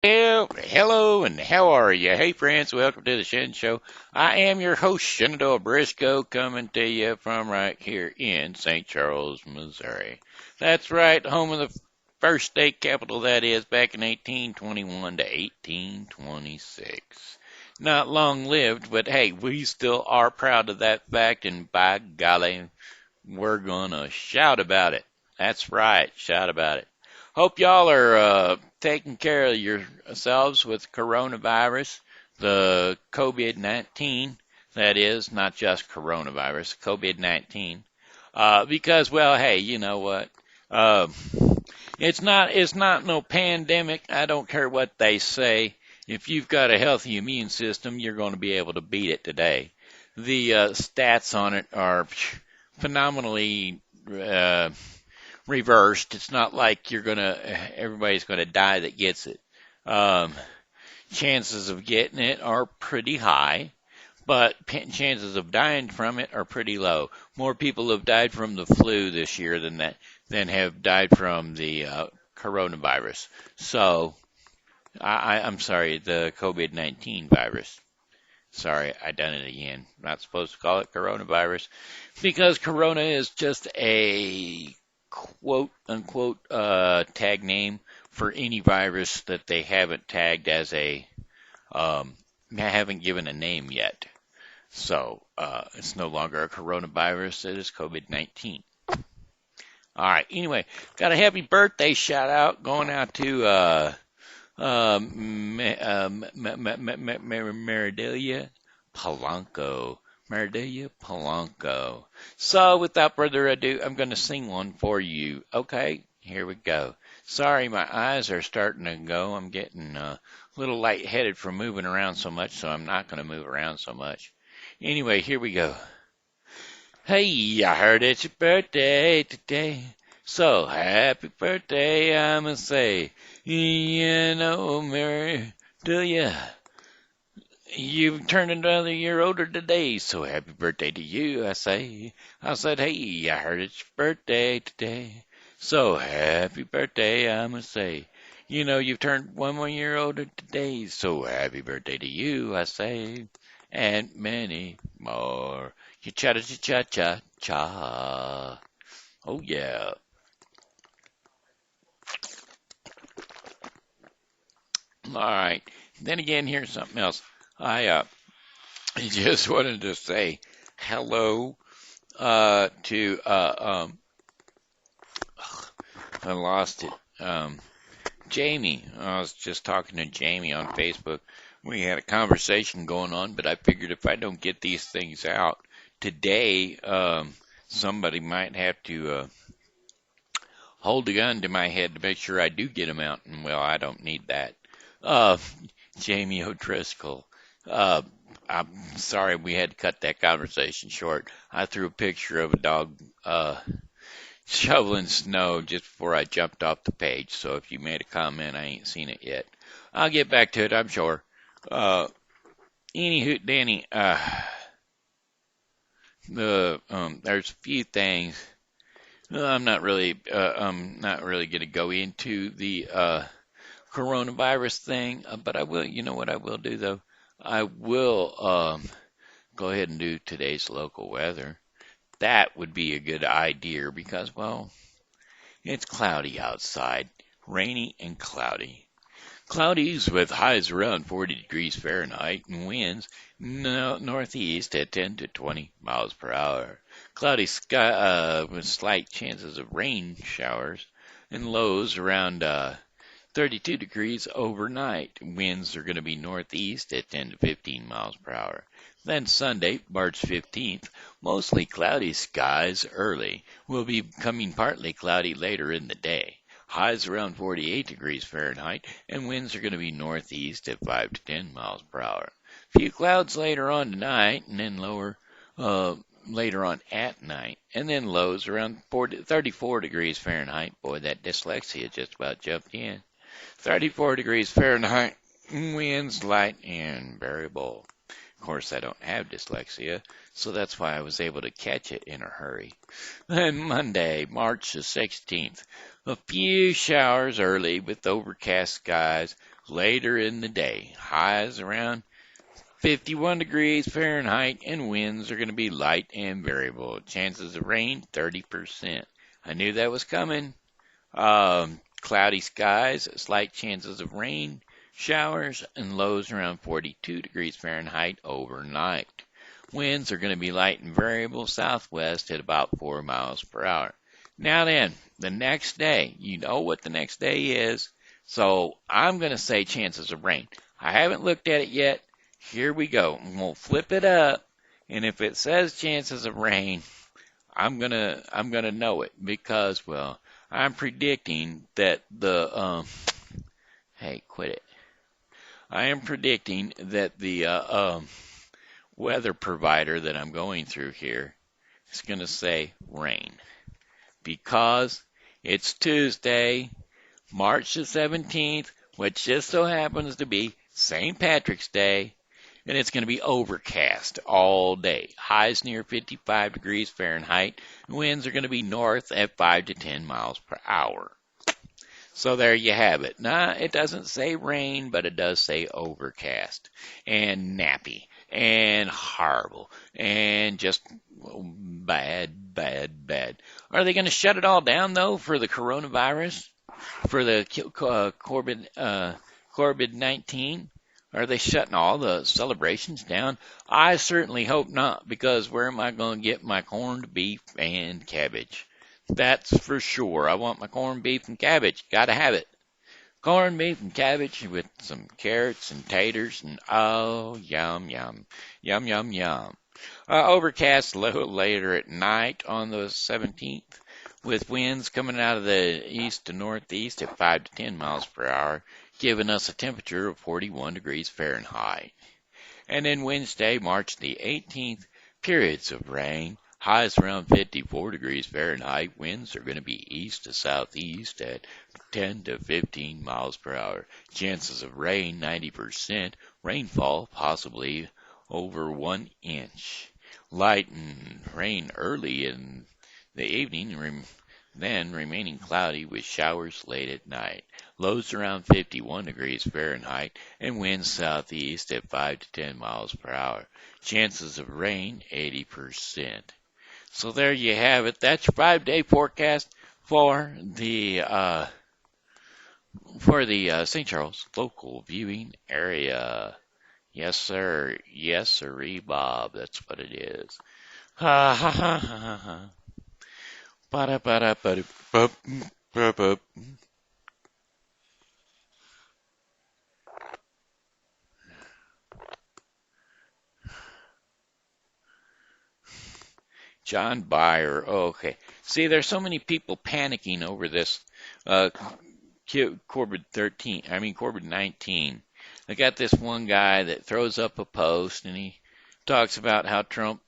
Well, hello and how are you? Hey friends, welcome to the Shen Show. I am your host, Shenandoah Briscoe, coming to you from right here in St. Charles, Missouri. That's right, home of the first state capital, that is, back in 1821 to 1826. Not long lived, but hey, we still are proud of that fact, and by golly, we're gonna shout about it. That's right, shout about it. Hope y'all are taking care of yourselves with coronavirus, the COVID-19, that is, not just coronavirus, COVID-19. Because, well, hey, you know what? Uh, it's not no pandemic. I don't care what they say. If you've got a healthy immune system, you're going to be able to beat it today. The stats on it are phenomenally reversed. It's not like everybody's gonna die that gets it. Um, Chances of getting it are pretty high, but chances of dying from it are pretty low. More people have died from the flu this year than have died from the coronavirus. So I'm sorry, the COVID-19 virus. Sorry, I done it again. Not supposed to call it coronavirus because corona is just a quote unquote tag name for any virus that they haven't tagged as haven't given a name yet. So it's no longer a coronavirus, it is COVID-19. All right, anyway, got a happy birthday shout out going out to Maridalia Polanco. Maridalia Polanco. So, without further ado, I'm going to sing one for you. Okay, here we go. Sorry, my eyes are starting to go. I'm getting a little lightheaded from moving around so much, so I'm not going to move around so much. Anyway, here we go. Hey, I heard it's your birthday today. So happy birthday, I'ma say. You know, Mary, do ya? You've turned another year older today, so happy birthday to you, I say. I said, hey, I heard it's your birthday today. So happy birthday, I'ma say. You know, you've turned one more year older today, so happy birthday to you, I say. And many more. You cha cha cha cha cha. Oh yeah. All right. Then again, here's something else. I just wanted to say hello to I lost it. Jamie. I was just talking to Jamie on Facebook. We had a conversation going on, but I figured if I don't get these things out today, somebody might have to hold a gun to my head to make sure I do get them out. And well, I don't need that. Uh, Jamie O'Driscoll. Uh, I'm sorry we had to cut that conversation short. I threw a picture of a dog shoveling snow just before I jumped off the page. So if you made a comment, I ain't seen it yet. I'll get back to it, I'm sure. Anywho, Danny, there's a few things. I'm not really gonna go into the coronavirus thing, but I will. You know what I will do though? I will go ahead and do today's local weather. That would be a good idea because, well, it's cloudy outside, rainy and cloudy. Cloudies with highs around 40 degrees Fahrenheit and winds northeast at 10 to 20 miles per hour. Cloudy sky with slight chances of rain showers and lows around 32 degrees overnight. Winds are going to be northeast at 10 to 15 miles per hour. Then Sunday, March 15th, mostly cloudy skies early. Will be becoming partly cloudy later in the day. Highs around 48 degrees Fahrenheit, and winds are going to be northeast at 5 to 10 miles per hour. Few clouds later on tonight, and then later on at night, and then lows around 34 degrees Fahrenheit. Boy, that dyslexia just about jumped in. 34 degrees Fahrenheit, winds light and variable. Of course, I don't have dyslexia, so that's why I was able to catch it in a hurry. Then Monday, March the 16th, a few showers early with overcast skies, later in the day. Highs around 51 degrees Fahrenheit, and winds are going to be light and variable. Chances of rain, 30%. I knew that was coming. Cloudy skies, slight chances of rain, showers, and lows around 42 degrees Fahrenheit overnight. Winds are going to be light and variable southwest at about 4 miles per hour. Now then, the next day, you know what the next day is, so I'm going to say chances of rain. I haven't looked at it yet. Here we go. We'll flip it up, and if it says chances of rain, I'm gonna know it because, well, I'm predicting that hey, quit it. I am predicting that the weather provider that I'm going through here is going to say rain because it's Tuesday, March the 17th, which just so happens to be St. Patrick's Day, and it's going to be overcast all day. Highs near 55 degrees Fahrenheit. Winds are going to be north at 5 to 10 miles per hour. So there you have it. Now, it doesn't say rain, but it does say overcast and nappy and horrible and just bad, bad, bad. Are they going to shut it all down, though, for the coronavirus, for the COVID-19? Are they shutting all the celebrations down? I certainly hope not, because where am I going to get my corned beef and cabbage? That's for sure. I want my corned beef and cabbage. Gotta have it. Corned beef and cabbage with some carrots and taters and oh, yum, yum. Yum, yum, yum. Overcast a little later at night on the 17th with winds coming out of the east to northeast at 5 to 10 miles per hour, giving us a temperature of 41 degrees Fahrenheit. And then Wednesday, March the 18th, periods of rain. Highs around 54 degrees Fahrenheit. Winds are going to be east to southeast at 10 to 15 miles per hour. Chances of rain, 90%. Rainfall, possibly over 1 inch. Light and rain early in the evening, then remaining cloudy with showers late at night. Lows around 51 degrees Fahrenheit and winds southeast at 5 to 10 miles per hour. Chances of rain, 80%. So there you have it. That's your 5-day forecast for the St. Charles local viewing area. Yes, sir. Yes, sirree, Bob. That's what it is. Ha ha ha ha ha. Ba da ba da ba da ba ba ba. John Byer. Oh, okay. See, there's so many people panicking over this COVID-19. I got this one guy that throws up a post and he talks about how Trump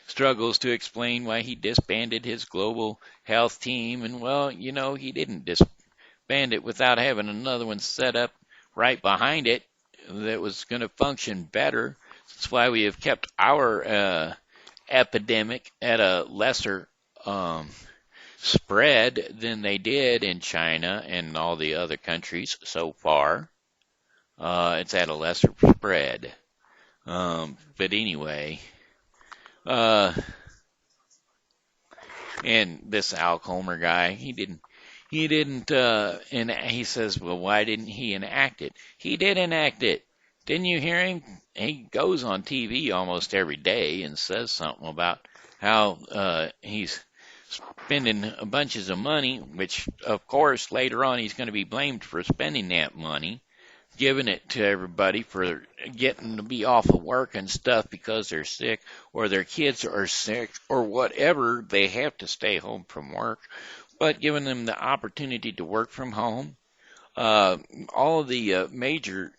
struggles to explain why he disbanded his global health team. And, well, you know, he didn't disband it without having another one set up right behind it that was going to function better. That's why we have kept our epidemic at a lesser spread than they did in China and all the other countries so far. It's at a lesser spread. But anyway, and this Al Comer guy, he didn't, and he says, well, why didn't he enact it? He did enact it. Didn't you hear him? He goes on TV almost every day and says something about how he's spending bunches of money, which, of course, later on he's going to be blamed for spending that money, giving it to everybody for getting to be off of work and stuff because they're sick or their kids are sick or whatever. They have to stay home from work, but giving them the opportunity to work from home. All of the major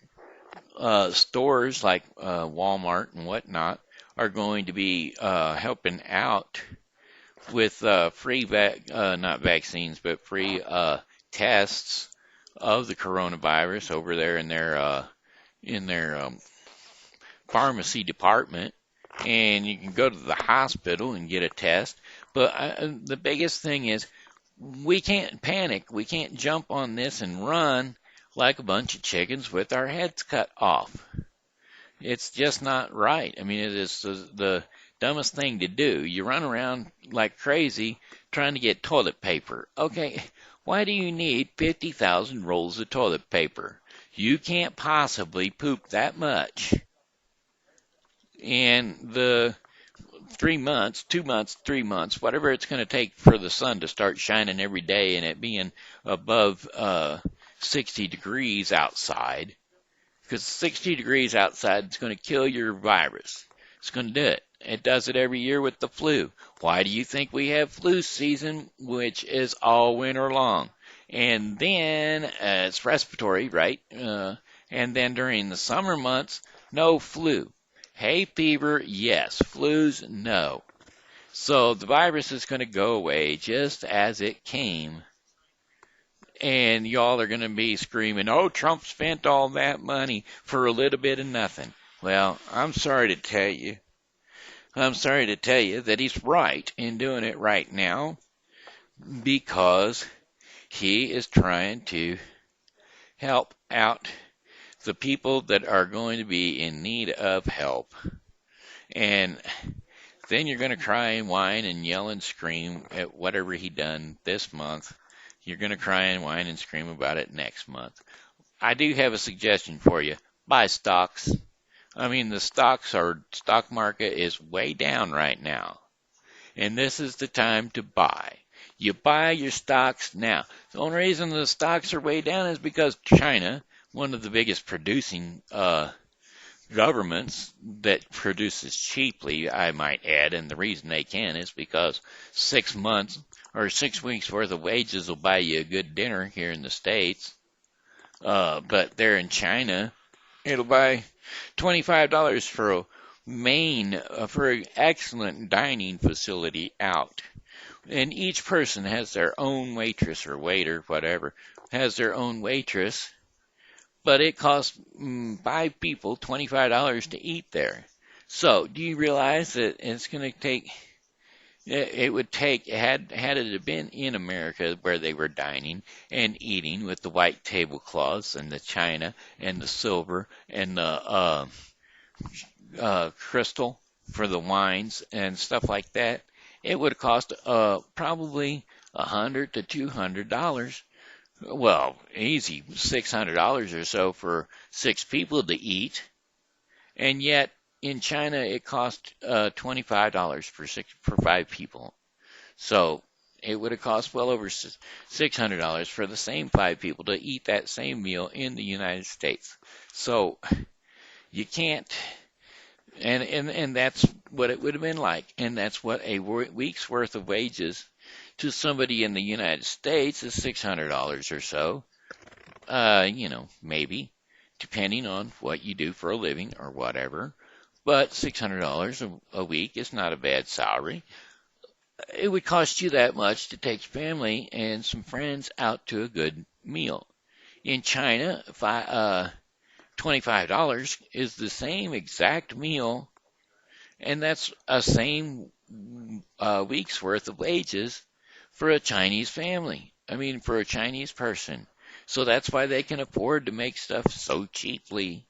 stores like Walmart and whatnot are going to be helping out with free not vaccines, but free tests of the coronavirus over there in their pharmacy department, and you can go to the hospital and get a test. But the biggest thing is we can't panic. We can't jump on this and run like a bunch of chickens with our heads cut off. It's just not right. I mean, it is the dumbest thing to do. You run around like crazy trying to get toilet paper. Okay, why do you need 50,000 rolls of toilet paper? You can't possibly poop that much. And the 3 months, 2 months, 3 months, whatever it's going to take for the sun to start shining every day and it being above 60 degrees outside, because 60 degrees outside is going to kill your virus. It's going to do it. It does it every year with the flu. Why do you think we have flu season, which is all winter long? And then it's respiratory, right? And then during the summer months, no flu. Hay fever, yes. Flus, no. So the virus is going to go away just as it came. And y'all are going to be screaming, oh, Trump spent all that money for a little bit of nothing. Well, I'm sorry to tell you. That he's right in doing it right now because he is trying to help out the people that are going to be in need of help. And then you're going to cry and whine and yell and scream at whatever he done this month. You're going to cry and whine and scream about it next month. I do have a suggestion for you. Buy stocks. I mean, the stock market is way down right now. And this is the time to buy. You buy your stocks now. The only reason the stocks are way down is because China, one of the biggest producing governments that produces cheaply, I might add, and the reason they can is because 6 months or 6 weeks worth of wages will buy you a good dinner here in the States. But there in China, it'll buy $25 for for an excellent dining facility out. And each person has their own waitress or waiter, whatever, has their own waitress. But it costs 5 people $25 to eat there. So, do you realize that it's going to take, it would take, had it have been in America where they were dining and eating with the white tablecloths and the china and the silver and the crystal for the wines and stuff like that, it would have cost probably $100 to $200. Well, easy, $600 or so for 6 people to eat, and yet in China it cost $25 for 5 people. So it would have cost well over $600 for the same 5 people to eat that same meal in the United States. So you can't, and that's what it would have been like, and that's what a week's worth of wages to somebody in the United States is $600 or so, maybe, depending on what you do for a living or whatever. But $600 a week is not a bad salary. It would cost you that much to take your family and some friends out to a good meal. In China, $25 is the same exact meal, and that's a same week's worth of wages for a Chinese family. I mean, for a Chinese person. So that's why they can afford to make stuff so cheaply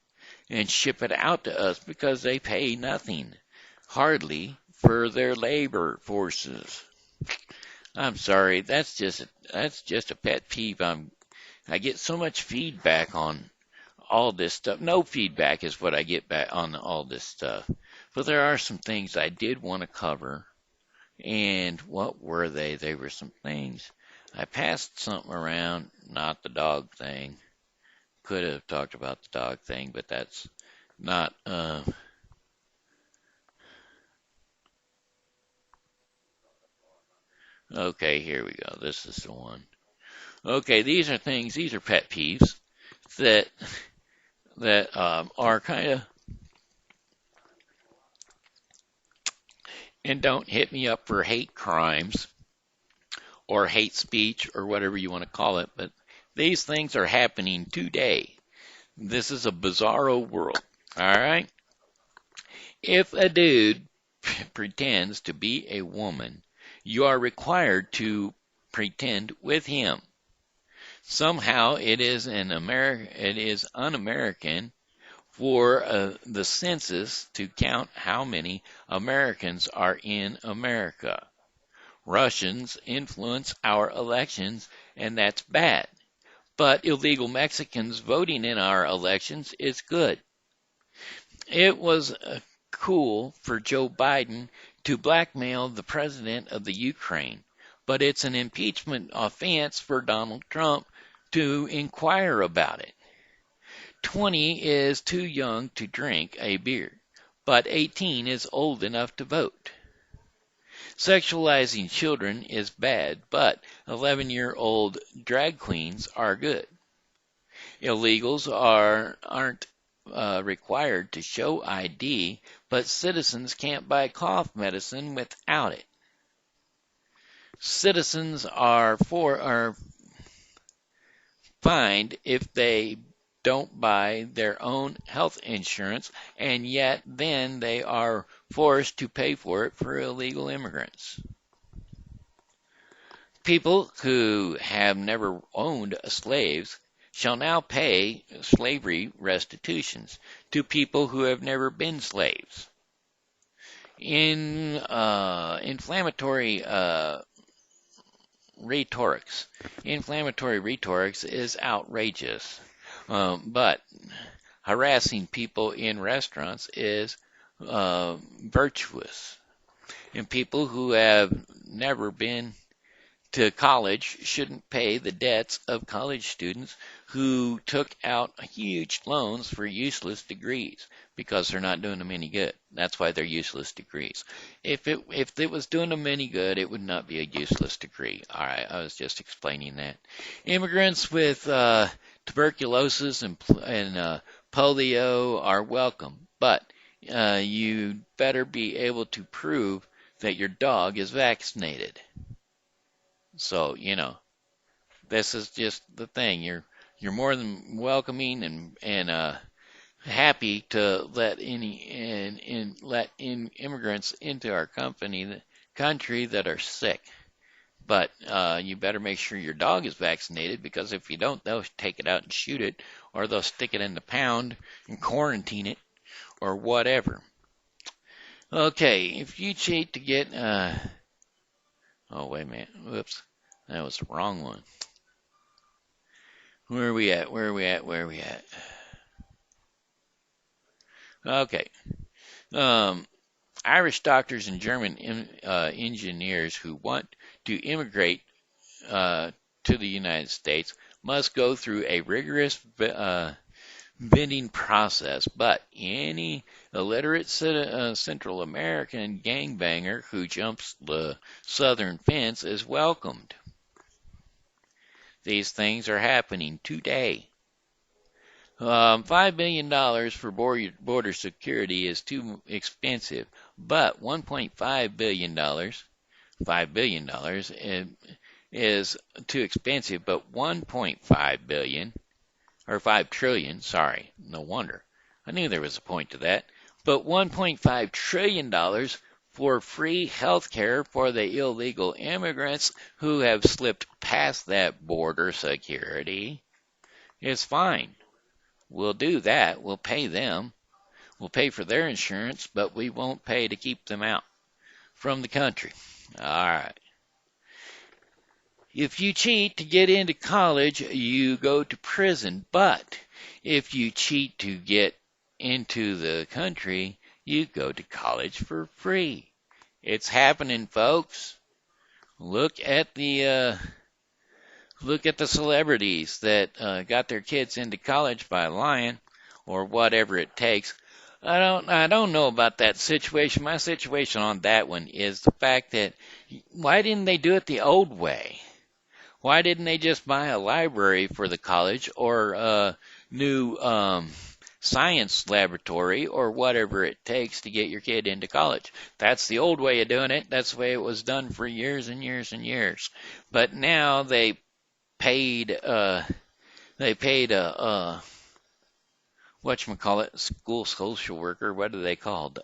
and ship it out to us, because they pay nothing, hardly, for their labor forces. I'm sorry, that's just a pet peeve. I get so much feedback on all this stuff. No feedback is what I get back on all this stuff. But there are some things I did want to cover. And what were they? They were some things. I passed something around, not the dog thing. Could have talked about the dog thing, but that's not, okay, here we go. This is the one. Okay, these are pet peeves that are kind of, and don't hit me up for hate crimes or hate speech or whatever you want to call it, but these things are happening today. This is a bizarro world, all right? If a dude pretends to be a woman, you are required to pretend with him. Somehow it is un-American for the census to count how many Americans are in America. Russians influence our elections, and that's bad. But illegal Mexicans voting in our elections is good. It was cool for Joe Biden to blackmail the president of the Ukraine, but it's an impeachment offense for Donald Trump to inquire about it. 20 is too young to drink a beer, but 18 is old enough to vote. Sexualizing children is bad, but 11-year-old drag queens are good. Illegals aren't required to show ID, but citizens can't buy cough medicine without it. Citizens are fined if they don't buy their own health insurance, and yet then they are forced to pay for it for illegal immigrants. People who have never owned slaves shall now pay slavery restitutions to people who have never been slaves. Inflammatory rhetorics. Inflammatory rhetorics is outrageous, but harassing people in restaurants is virtuous. And people who have never been to college shouldn't pay the debts of college students who took out huge loans for useless degrees because they're not doing them any good. That's why they're useless degrees. If it was doing them any good, it would not be a useless degree. All right, I was just explaining that. Immigrants with tuberculosis and polio are welcome, but you better be able to prove that your dog is vaccinated. So, this is just the thing. You're more than welcoming and happy to let immigrants into our country that are sick. But you better make sure your dog is vaccinated, because if you don't, they'll take it out and shoot it, or they'll stick it in the pound and quarantine it, or whatever. Okay, if you cheat to get oh, wait a minute. Whoops. That was the wrong one. Where are we at? Okay. Irish doctors and German engineers who want to immigrate to the United States must go through a rigorous bidding process, but any illiterate Central American gangbanger who jumps the southern fence is welcomed. These things are happening today. $5 billion for border security is too expensive, but $1.5 billion, $5 billion is too expensive, but $1.5 billion, or 5 trillion, sorry, no wonder. I knew there was a point to that. But $1.5 trillion for free health care for the illegal immigrants who have slipped past that border security is fine. We'll do that. We'll pay them. We'll pay for their insurance, but we won't pay to keep them out from the country. All right. If you cheat to get into college, you go to prison. But if you cheat to get into the country, you go to college for free. It's happening, folks. Look at the celebrities that got their kids into college by lying or whatever it takes. I don't know about that situation. My situation on that one is the fact that why didn't they do it the old way? Why didn't they just buy a library for the college or a new science laboratory or whatever it takes to get your kid into college? That's the old way of doing it. That's the way it was done for years and years and years. But now they paid a whatchamacallit, school social worker, what are they called?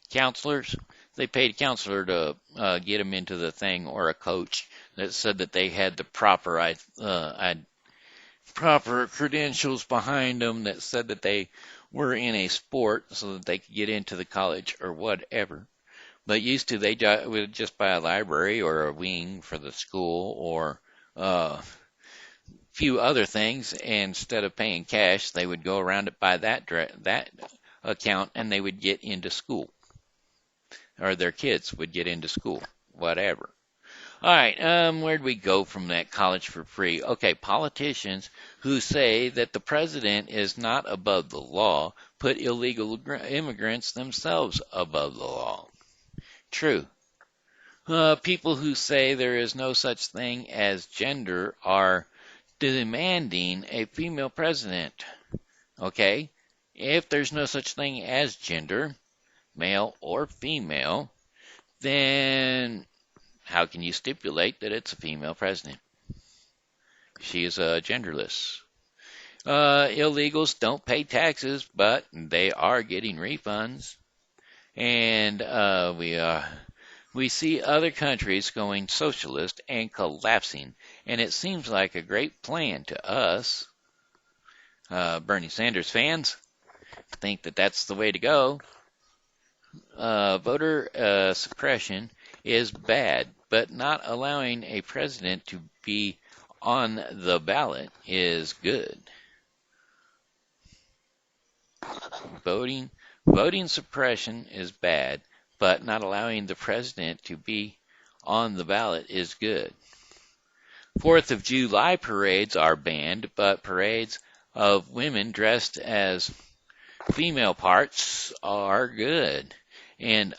Counselors. They paid a counselor to get them into the thing, or a coach that said that they had the proper credentials behind them, that said that they were in a sport so that they could get into the college or whatever. But used to, they would just buy a library or a wing for the school or a few other things. And instead of paying cash, they would go around and buy that account, and they would get into school, or their kids would get into school, whatever. All right, where'd we go from that college for free? Okay, politicians who say that the president is not above the law put illegal immigrants themselves above the law. True. People who say there is no such thing as gender are demanding a female president. Okay? If there's no such thing as gender, male or female, then how can you stipulate that it's a female president? She is genderless. Illegals don't pay taxes, but they are getting refunds. And we see other countries going socialist and collapsing, and it seems like a great plan to us. Bernie Sanders fans think that that's the way to go. Voter suppression is bad, but not allowing a president to be on the ballot is good. Voting suppression is bad, but not allowing the president to be on the ballot is good. 4th of July parades are banned, but parades of women dressed as female parts are good. And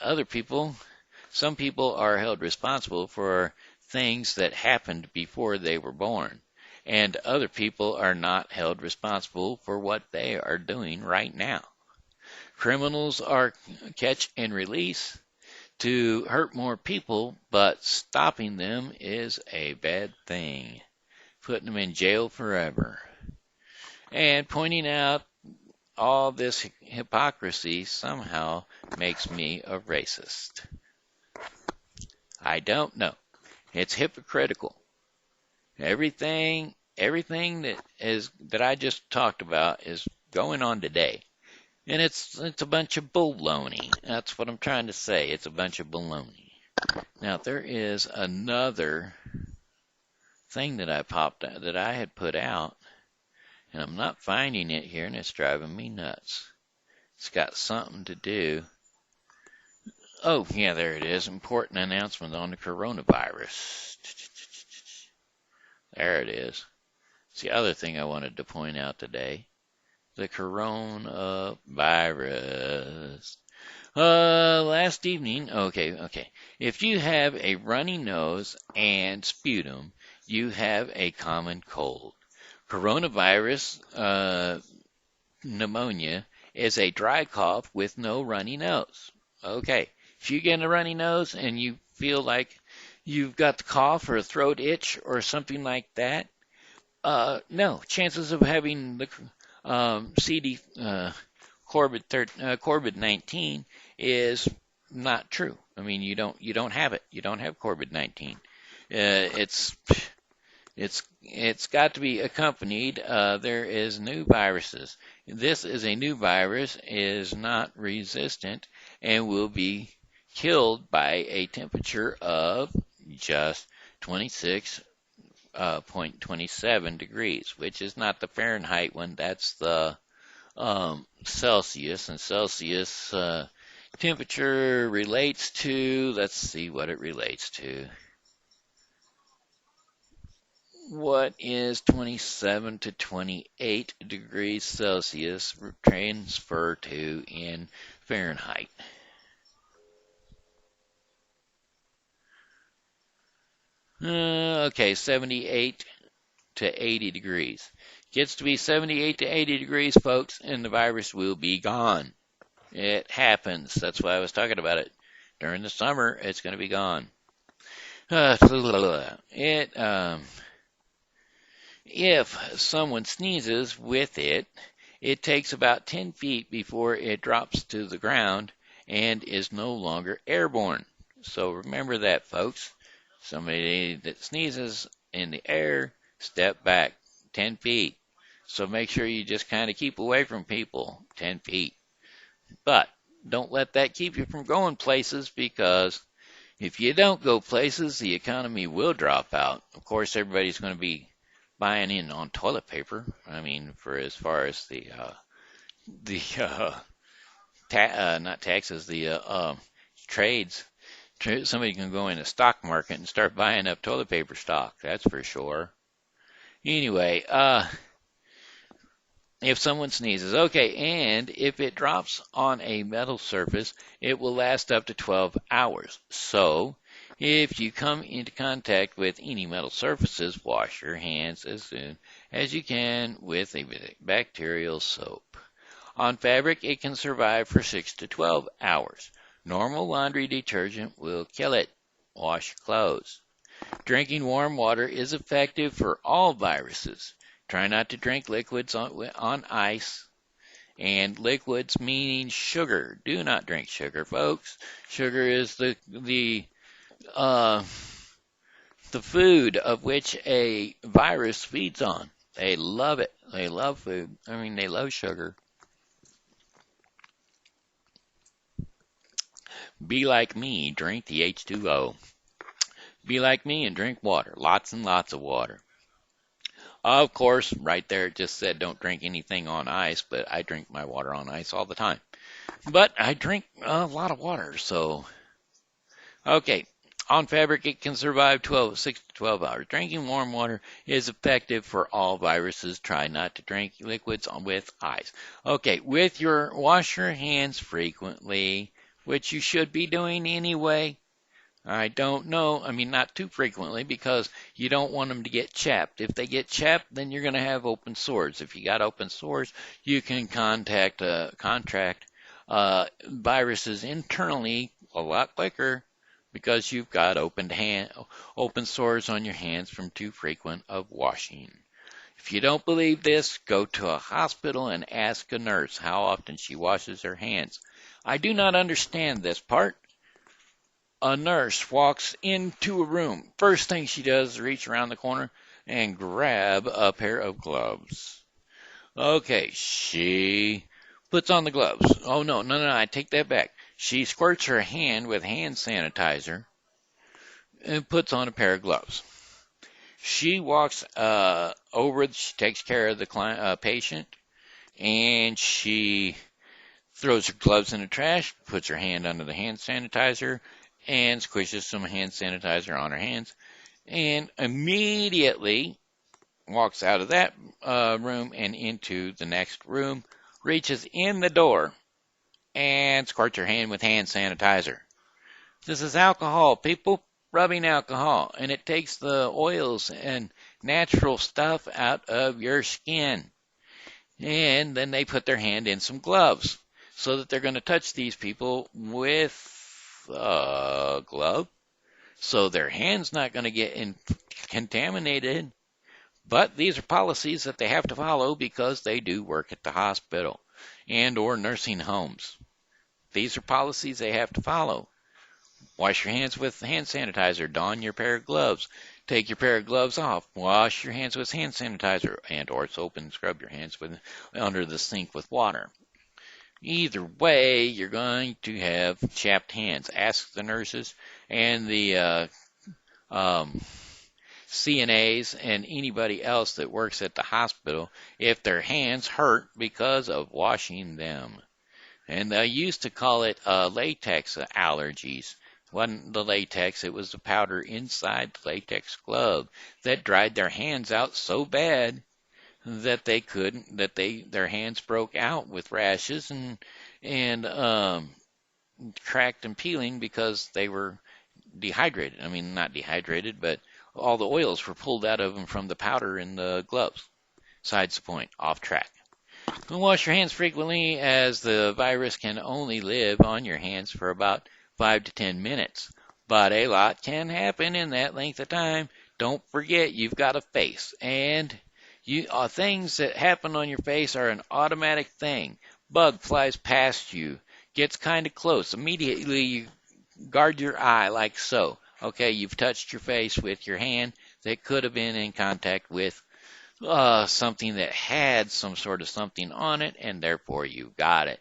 some people are held responsible for things that happened before they were born. And other people are not held responsible for what they are doing right now. Criminals are catch and release to hurt more people, but stopping them is a bad thing. Putting them in jail forever. And pointing out all this hypocrisy somehow makes me a racist. I don't know. It's hypocritical. Everything that I just talked about is going on today. And it's a bunch of baloney. That's what I'm trying to say. It's a bunch of baloney. Now, there is another thing that I had put out, and I'm not finding it here, and it's driving me nuts. It's got something to do. Oh, yeah, there it is. Important announcement on the coronavirus. There it is. It's the other thing I wanted to point out today. The coronavirus. Last evening, okay. If you have a runny nose and sputum, you have a common cold. Coronavirus pneumonia is a dry cough with no runny nose. Okay, if you get a runny nose and you feel like you've got the cough or a throat itch or something like that, no, chances of having the COVID-19 is not true. I mean, you don't have it. You don't have COVID-19. It's got to be accompanied. There is new viruses. This is a new virus, is not resistant, and will be killed by a temperature of just 26.27 degrees, which is not the Fahrenheit one. That's the Celsius, and Celsius temperature relates to, let's see what it relates to. What is 27 to 28 degrees Celsius transfer to in Fahrenheit? Okay, 78 to 80 degrees. Gets to be 78 to 80 degrees, folks, and the virus will be gone. It happens. That's why I was talking about it. During the summer, it's going to be gone. If someone sneezes with it, it takes about 10 feet before it drops to the ground and is no longer airborne. So remember that, folks. Somebody that sneezes in the air, step back 10 feet. So make sure you just kind of keep away from people 10 feet. But don't let that keep you from going places, because if you don't go places, the economy will drop out. Of course, everybody's going to be buying in on toilet paper. I mean, for as far as the not taxes, the trades. Somebody can go in the stock market and start buying up toilet paper stock. That's for sure. Anyway, if someone sneezes, okay, and if it drops on a metal surface, it will last up to 12 hours. So, if you come into contact with any metal surfaces, wash your hands as soon as you can with a bacterial soap. On fabric, it can survive for 6 to 12 hours. Normal laundry detergent will kill it. Wash clothes. Drinking warm water is effective for all viruses. Try not to drink liquids on ice. And liquids meaning sugar. Do not drink sugar, folks. Sugar is the food of which a virus feeds on. They love it. They love food. I mean, they love sugar. Be like me, drink the H2O. Be like me and drink water, lots and lots of water. Of course, right there it just said don't drink anything on ice, but I drink my water on ice all the time. But I drink a lot of water, so. Okay, on fabric it can survive 6 to 12 hours. Drinking warm water is effective for all viruses. Try not to drink liquids with ice. Okay, wash your hands frequently, which you should be doing anyway. I don't know. I mean, not too frequently, because you don't want them to get chapped. If they get chapped, then you're going to have open sores. If you got open sores, you can contract viruses internally a lot quicker, because you've got open sores on your hands from too frequent of washing. If you don't believe this, go to a hospital and ask a nurse how often she washes her hands. I do not understand this part. A nurse walks into a room. First thing she does is reach around the corner and grab a pair of gloves. Okay, she puts on the gloves. Oh, no, I take that back. She squirts her hand with hand sanitizer and puts on a pair of gloves. She walks she takes care of the patient, and she throws her gloves in the trash, puts her hand under the hand sanitizer, and squishes some hand sanitizer on her hands, and immediately walks out of that room and into the next room, reaches in the door, and squirts her hand with hand sanitizer. This is alcohol, people, rubbing alcohol, and it takes the oils and natural stuff out of your skin. And then they put their hand in some gloves, so that they're going to touch these people with a glove, so their hand's not going to get contaminated. But these are policies that they have to follow, because they do work at the hospital and or nursing homes. These are policies they have to follow. Wash your hands with hand sanitizer. Don your pair of gloves. Take your pair of gloves off. Wash your hands with hand sanitizer and or soap, and scrub your hands under the sink with water. Either way, you're going to have chapped hands. Ask the nurses and the CNAs and anybody else that works at the hospital if their hands hurt because of washing them. And they used to call it latex allergies. It wasn't the latex, it was the powder inside the latex glove that dried their hands out so bad that their hands broke out with rashes and cracked and peeling, because they were dehydrated. I mean, not dehydrated, but all the oils were pulled out of them from the powder in the gloves. Besides the point, off track. Wash your hands frequently, as the virus can only live on your hands for about 5 to 10 minutes. But a lot can happen in that length of time. Don't forget, you've got a face, and things that happen on your face are an automatic thing. Bug flies past you, gets kind of close. Immediately you guard your eye like so. Okay, you've touched your face with your hand that could have been in contact with something that had some sort of something on it, and therefore you got it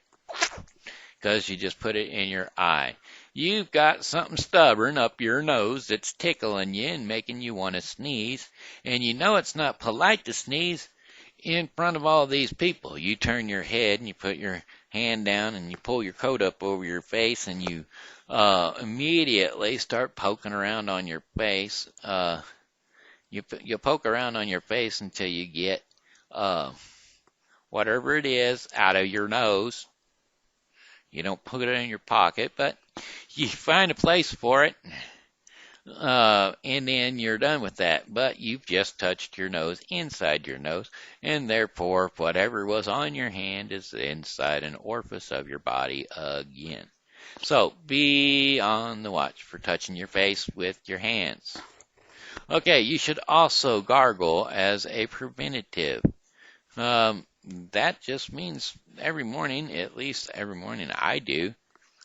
because you just put it in your eye. You've got something stubborn up your nose that's tickling you and making you want to sneeze, and you know it's not polite to sneeze in front of all these people. You turn your head and you put your hand down and you pull your coat up over your face and you immediately start poking around on your face. You poke around on your face until you get whatever it is out of your nose. You don't put it in your pocket, but you find a place for it, and then you're done with that. But you've just touched your nose inside your nose, and therefore whatever was on your hand is inside an orifice of your body again. So be on the watch for touching your face with your hands. Okay, you should also gargle as a preventative. That just means every morning, at least every morning I do.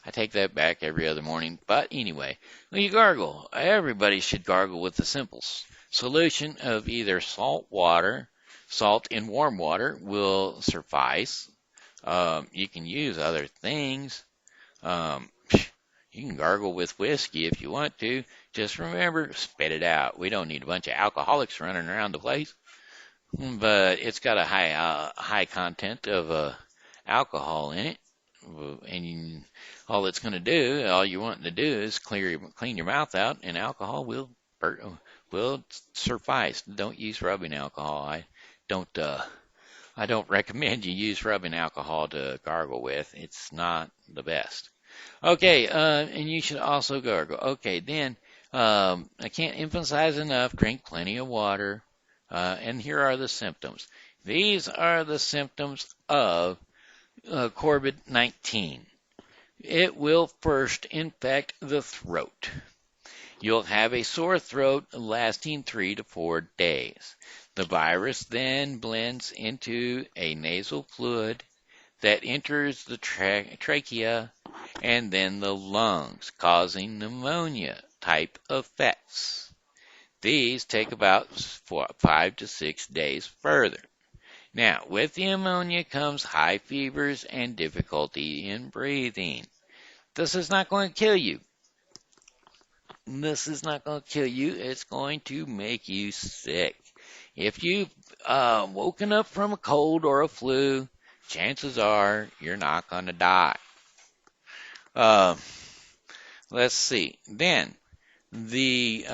I take that back every other morning. But anyway, when you gargle, everybody should gargle with the simple solution of either salt water. Salt in warm water will suffice. You can use other things. You can gargle with whiskey if you want to. Just remember, spit it out. We don't need a bunch of alcoholics running around the place. But it's got a high content of alcohol in it, and all it's going to do, all you want to do, is clean your mouth out, and alcohol will suffice. Don't use rubbing alcohol. Don't I don't recommend you use rubbing alcohol to gargle with. It's not the best. Okay, and you should also gargle. Okay, then I can't emphasize enough. Drink plenty of water. And here are the symptoms. These are the symptoms of COVID-19. It will first infect the throat. You'll have a sore throat lasting 3 to 4 days. The virus then blends into a nasal fluid that enters the trachea and then the lungs, causing pneumonia-type effects. These take about 5 to 6 days further. Now, with the ammonia comes high fevers and difficulty in breathing. This is not going to kill you. This is not going to kill you. It's going to make you sick. If you've woken up from a cold or a flu, chances are you're not going to die. Let's see. Then, the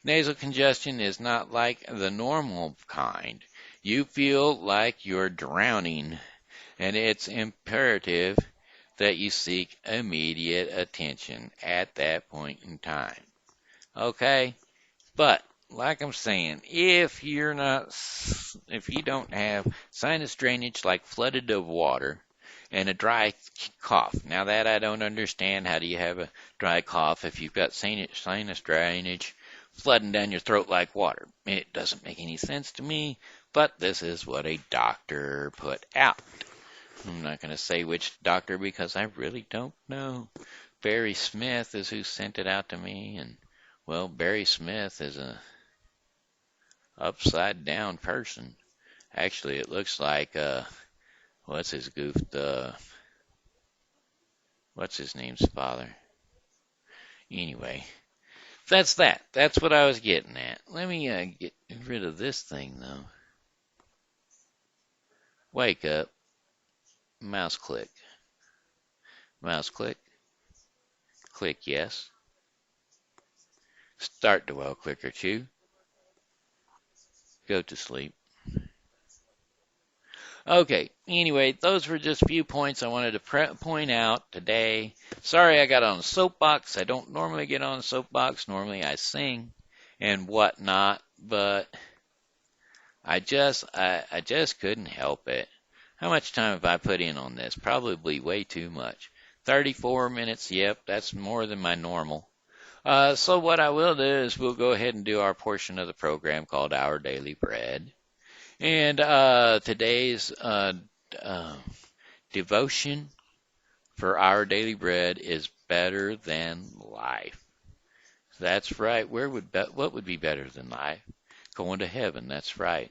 nasal congestion is not like the normal kind. You feel like you're drowning, and it's imperative that you seek immediate attention at that point in time. Okay? But, like I'm saying, if you don't have sinus drainage like flooded of water and a dry cough, now that I don't understand, how do you have a dry cough if you've got sinus drainage flooding down your throat like water? It doesn't make any sense to me, but this is what a doctor put out. I'm not going to say which doctor because I really don't know. Barry Smith is who sent it out to me, and, well, Barry Smith is a upside down person. Actually, it looks like, what's his name's father? Anyway, that's that. That's what I was getting at. Let me get rid of this thing, though. Wake up. Mouse click. Mouse click. Click yes. Start dwell clicker 2. Go to sleep. Okay, anyway, those were just a few points I wanted to point out today. Sorry I got on a soapbox. I don't normally get on a soapbox. Normally I sing and whatnot, but I just couldn't help it. How much time have I put in on this? Probably way too much. 34 minutes, yep, that's more than my normal. So what I will do is we'll go ahead and do our portion of the program called Our Daily Bread. And today's devotion for Our Daily Bread is better than life. That's right. What would be better than life? Going to heaven. That's right.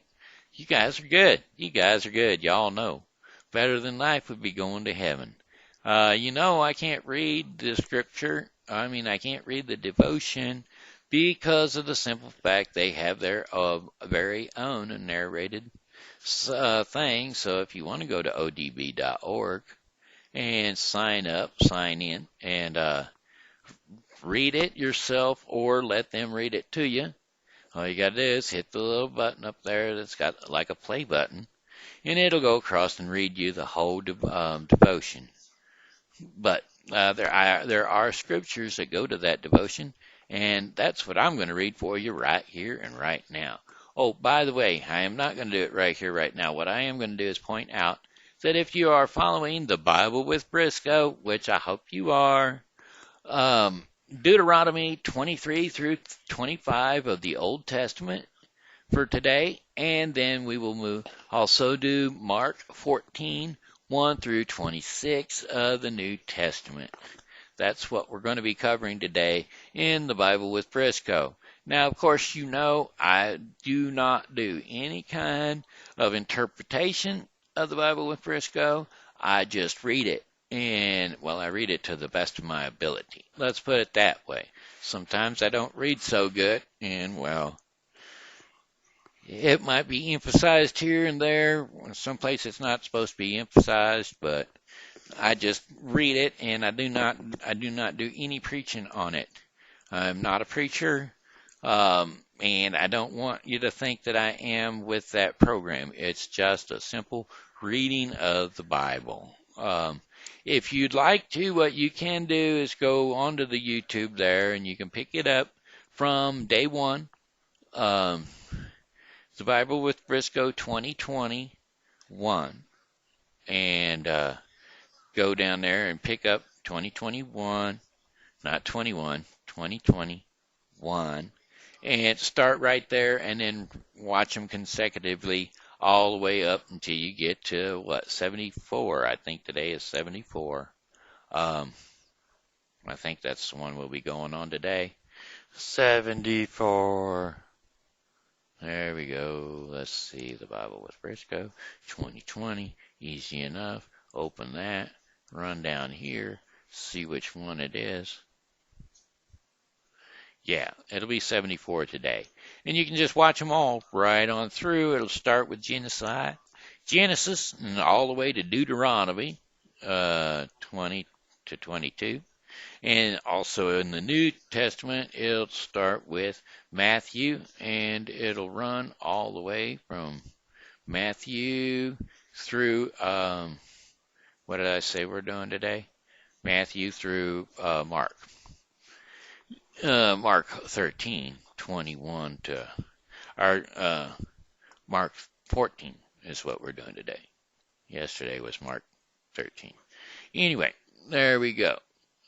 You guys are good. You guys are good. Y'all know. Better than life would be going to heaven. I can't read the scripture. I can't read the devotion because of the simple fact they have their very own narrated thing. So if you want to go to odb.org and sign up, sign in, and read it yourself or let them read it to you. All you got to do is hit the little button up there that's got like a play button, and it'll go across and read you the whole devotion. But there are scriptures that go to that devotion, and that's what I'm going to read for you right here and right now. Oh, by the way, I am not going to do it right here, right now. What I am going to do is point out that if you are following the Bible with Briscoe, which I hope you are, Deuteronomy 23 through 25 of the Old Testament for today, and then we will also do Mark 14, 1 through 26 of the New Testament. That's what we're going to be covering today in the Bible with Briscoe. Now, of course, I do not do any kind of interpretation of the Bible with Briscoe. I just read it. And, well, I read it to the best of my ability. Let's put it that way. Sometimes I don't read so good, and, well, it might be emphasized here and there. Someplace it's not supposed to be emphasized, but I just read it, and I do not do any preaching on it. I'm not a preacher, and I don't want you to think that I am with that program. It's just a simple reading of the Bible. If you'd like to, what you can do is go onto the YouTube there, and you can pick it up from day one. The Bible with Briscoe 2021, and go down there and pick up 2021, not 21, 2021, and start right there, and then watch them consecutively all the way up until you get to, 74. I think today is 74. I think that's the one we'll be going on today. 74. There we go. Let's see. The Bible with Briscoe 2020. Easy enough. Open that. Run down here. See which one it is. Yeah, it'll be 74 today. And you can just watch them all right on through. It'll start with Genesis, and all the way to Deuteronomy 20 to 22. And also in the New Testament, it'll start with Matthew, and it'll run all the way from Matthew through, what did I say we're doing today? Matthew through Mark. Mark 13, 21 to, Mark 14 is what we're doing today. Yesterday was Mark 13. Anyway, there we go.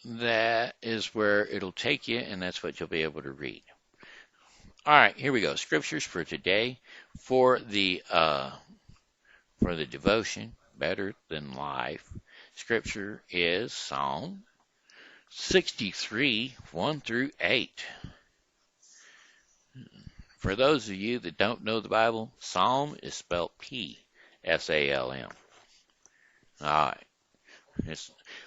That is where it'll take you, and that's what you'll be able to read. All right, here we go. Scriptures for today for the devotion, better than life. Scripture is Psalm 63, 1 through 8. For those of you that don't know the Bible, Psalm is spelled P-S-A-L-M. All right.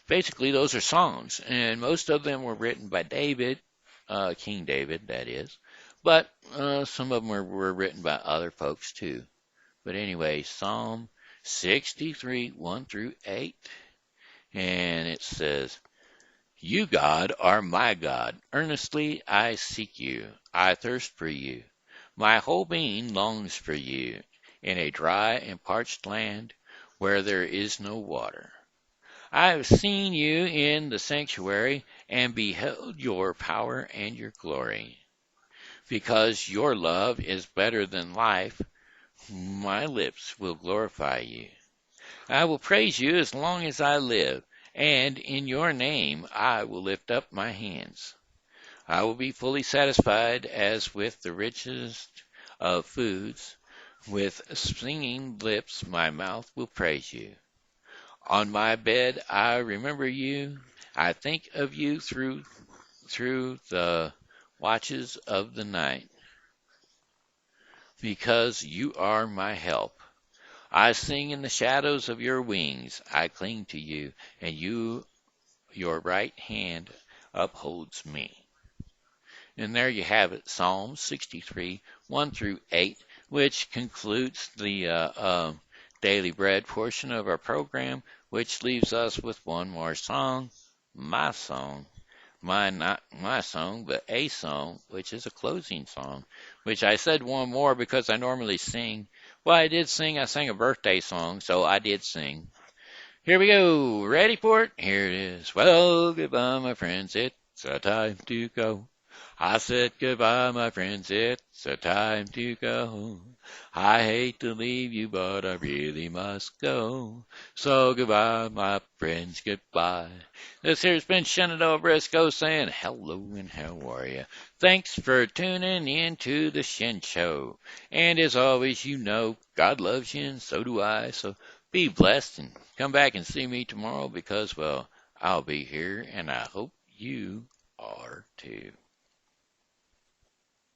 Basically, those are songs, and most of them were written by David, King David, that is. But some of them were written by other folks, too. But anyway, Psalm 63, 1 through 8. And it says, You, God, are my God. Earnestly I seek you. I thirst for you. My whole being longs for you in a dry and parched land where there is no water. I have seen you in the sanctuary and beheld your power and your glory. Because your love is better than life, my lips will glorify you. I will praise you as long as I live, and in your name I will lift up my hands. I will be fully satisfied as with the richest of foods. With singing lips my mouth will praise you. On my bed I remember you. I think of you through the watches of the night, because you are my help. I sing in the shadows of your wings. I cling to you, and your right hand upholds me. And there you have it, Psalm 63, 1 through 8, which concludes the daily bread portion of our program, which leaves us with one more song, my song. Not my song, but a song, which is a closing song, which I said one more because I normally sing. Well, I did sing. I sang a birthday song, so I did sing. Here we go. Ready for it? Here it is. Well, goodbye, my friends. It's a time to go. I said goodbye, my friends. It's a time to go. I hate to leave you, but I really must go. So goodbye, my friends. Goodbye. This here's been Shenandoah Briscoe saying hello and how are you? Thanks for tuning in to the Shen Show. And as always, you know, God loves you and so do I. So be blessed and come back and see me tomorrow because, well, I'll be here and I hope you are too.